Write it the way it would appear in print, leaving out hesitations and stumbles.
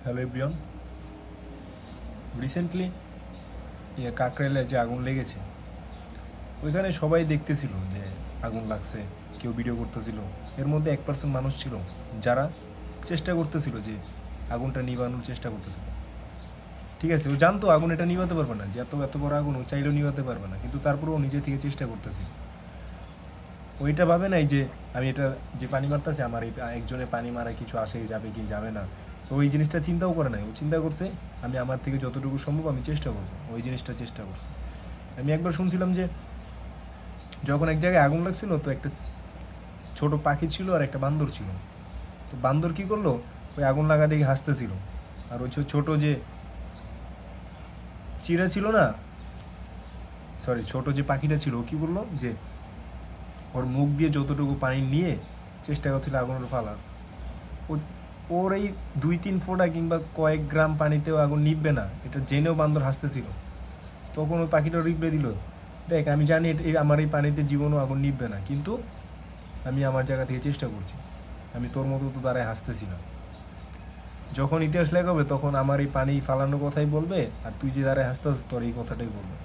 Hello everyone. Recently কাকরাইলে যে আগুন লেগেছে, ওইখানে সবাই দেখতেছিল যে আগুন লাগছে, কেউ ভিডিও করতেছিল। এর মধ্যে 1% মানুষ ছিল যারা চেষ্টা করতেছিল যে আগুনটা নিভানোর চেষ্টা করতেছিল। ঠিক আছে, ও জানতো আগুন এটা নিভাতে পারবে না, যে এত এত বড় আগুন ও চাইলেও নিভাতে পারবে না, কিন্তু তারপরেও ও নিজে থেকে চেষ্টা করতেছে। ওইটা ভাবে নাই যে আমি এটা যে পানি মারতেছে আমার এই একজনে পানি মারা কিছু আসে যাবে কি যাবে না। তো ওই জিনিসটা চিন্তাও করে নাই, ও চিন্তা করছে আমি আমার থেকে যতটুকু সম্ভব আমি চেষ্টা করবো, ওই জিনিসটা চেষ্টা করছে। আমি একবার শুনছিলাম যে যখন এক জায়গায় আগুন লাগছিল, তো একটা ছোট পাখি ছিল আর একটা বান্দর ছিল। তো বান্দর কি করলো, ওই আগুন লাগা দেখে হাসতেছিল। আর ওই ছোট যে চিড়া ছিল না, সরি, ছোট যে পাখিটা ছিল, ও কী করলো যে ওর মুখ দিয়ে যতটুকু পানি নিয়ে চেষ্টা করছিল আগুনের ফালার। ওর এই 2-3 ফোঁটা কিংবা কয়েক গ্রাম পানিতেও আগুন নিববে না, এটা জেনেও বান্দর হাসতেছিল। তখন ওই পাখিটা রিপ্লাই দিল, দেখ আমি জানি আমার এই পানিতে জীবনও আগুন নিববে না, কিন্তু আমি আমার জায়গা থেকে চেষ্টা করছি, আমি তোর মতো তো দাঁড়ায় হাসতেছি না। যখন ইতিহাস লেখাবে তখন আমার এই পানি ফালানোর কথাই বলবে, আর তুই যে দাঁড়ায় হাসতেছিস তোর এই কথাটাই বলবে।